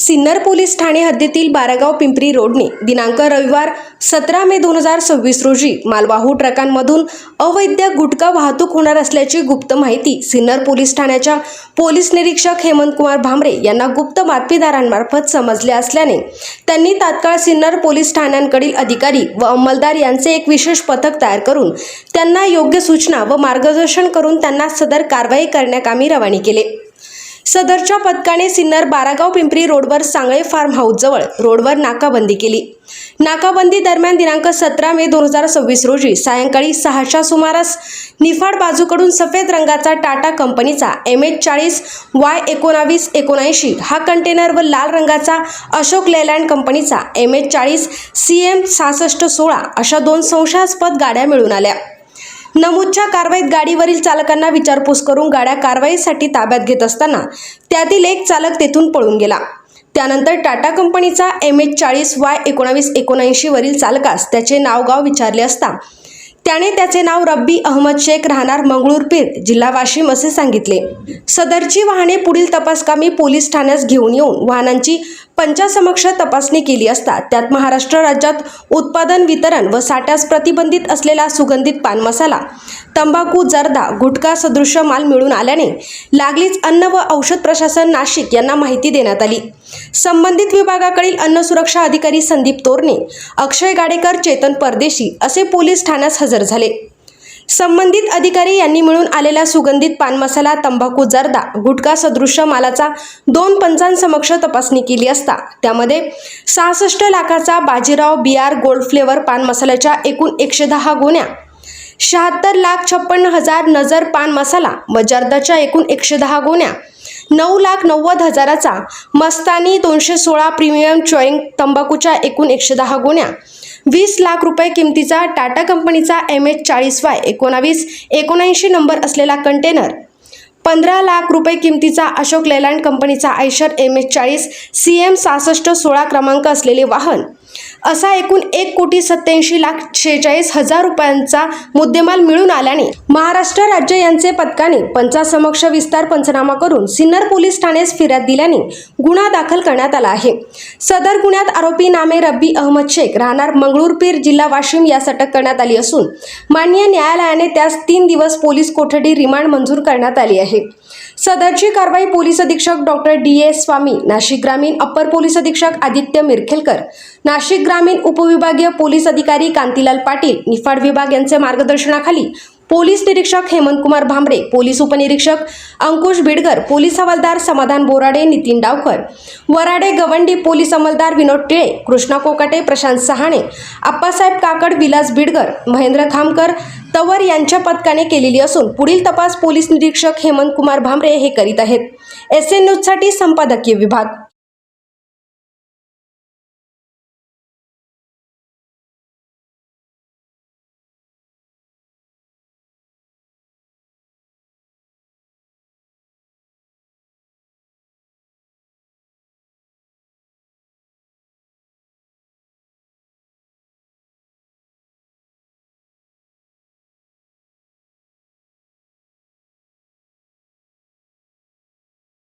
Sinnar police Thane हद्दीतील बारागाव पिंपरी रोडने दिनांक रविवार 17 मे 2026 रोजी मालवाहू ट्रकांमधून अवैध गुटखा वाहतूक होणार असल्याची गुप्त माहिती सिन्नर पोलीस ठाण्याच्या पोलीस निरीक्षक हेमंत कुमार भामरे यांना गुप्त बातमीदारांमार्फत समजले असल्याने त्यांनी तात्काळ सिन्नर पोलीस ठाण्यांकडील अधिकारी व अंमलदार यांचे एक विशेष पथक तयार करून त्यांना योग्य सूचना व मार्गदर्शन करून त्यांना सदर कारवाई करण्याकामी रवाने केले। सदरच्या पथकाने सिन्नर बारागाव पिंपरी रोडवर सांगळे फार्म हाऊस जवळ रोडवर नाकाबंदी केली। नाकाबंदी दरम्यान दिनांक 17 मे 2026 रोजी सायंकाळी 6च्या सुमारास निफाड बाजूकडून सफेद रंगाचा टाटा कंपनीचा MH40Y1979 हा कंटेनर व लाल रंगाचा अशोक लेलँड कंपनीचा MH40CM6616 अशा दोन संशयास्पद गाड्या मिळून आल्या। नमूदच्या कारवाईत गाडीवरील चालकांना विचारपूस करून गाड्या कारवाईसाठी ताब्यात घेत असताना त्यातील एक चालक तेथून पळून गेला। त्यानंतर टाटा कंपनीचा MH40Y1979 वरील चालकास त्याचे नाव गाव विचारले असता त्याने त्याचे नाव रब्बी अहमद शेख राहणार मंगळूरपीर जिल्हा वाशिम असे सांगितले। सदरची वाहने पुढील तपासकामी पोलीस ठाण्यास घेऊन येऊन वाहनांची पंचासमक्ष तपासणी केली असता त्यात महाराष्ट्र राज्यात उत्पादन वितरण व साठ्यास प्रतिबंधित असलेला सुगंधित पान मसाला, तंबाखू, जर्दा, गुटखा सदृश्य माल मिळून आल्याने लागलीच अन्न व औषध प्रशासन नाशिक यांना माहिती देण्यात आली। संबंधित विभागाकडील अन्न सुरक्षा अधिकारी संदीप तोरणे, अक्षय गाडेकर, चेतन परदेशी असे पोलीस ठाण्यास हजर झाले। संबंधित अधिकारी यांनी मिळून आलेला सुगंधित पान मसाला, तंबाखू, जर्दा, गुटखा सदृश्य मालाचा 2 पंचांसमक्ष तपासणी केली असता त्यामध्ये 66 लाखाचा बाजीराव BR गोल्ड फ्लेवर पान मसाल्याच्या एकूण 110 गोण्या, 76,56,000 नजर पान मसाला व जर्दाच्या एकूण 110 गोण्या, 9,90,000चा मस्तानी 216 प्रीमियम च्युइंग तंबाखूच्या एकूण 110 गोण्या, 20 लाख रुपये किमतीचा टाटा कंपनीचा MH40Y1979 नंबर असलेला कंटेनर, 15 लाख रुपये किमतीचा अशोक लेलँड कंपनीचा आयशर MH40CM6616 क्रमांक असलेले वाहन असा एकूण 1,87,46,000 रुपयांचा मुद्देमाल मिळून आल्याने महाराष्ट्र राज्य यांचे पथकाने पंचासमक्ष विस्तार पंचनामा करून सिन्नर पोलीस ठाण्यास फिर्याद दिल्याने गुन्हा दाखल करण्यात आला आहे। सदर गुन्ह्यात आरोपी नामे रब्बी अहमद शेख राहणार मंगळूरपीर जिल्हा वाशिम यास अटक करण्यात आली असून माननीय न्यायालयाने त्यास 3 दिवस पोलीस कोठडी रिमांड मंजूर करण्यात आली आहे। सदरची कारवाई पोलीस अधीक्षक डॉक्टर DA स्वामी, नाशिक ग्रामीण अप्पर पोलीस अधीक्षक आदित्य मिरखेलकर, नाशिक ग्रामीण उपविभागीय पोलीस अधिकारी कांतीलाल पाटील, निफाड विभाग यांचे मार्गदर्शनाखाली पोलीस निरीक्षक हेमंत कुमार भामरे, पोलीस उपनिरीक्षक अंकुश बिडगर, पोलीस हवालदार समाधान बोराडे, नितीन डावकर, वराडे गवंडी, पोलीस अंमलदार विनोद टिळे, कृष्णा कोकाटे, प्रशांत सहाणे, आप्पासाहेब काकड, विलास बिडगर, महेंद्र खामकर तवर यांच्या पथकाने केलेली असून पुढील तपास पोलीस निरीक्षक हेमंत कुमार भामरे हे करीत आहेत। SN न्यूजसाठी संपादकीय विभाग।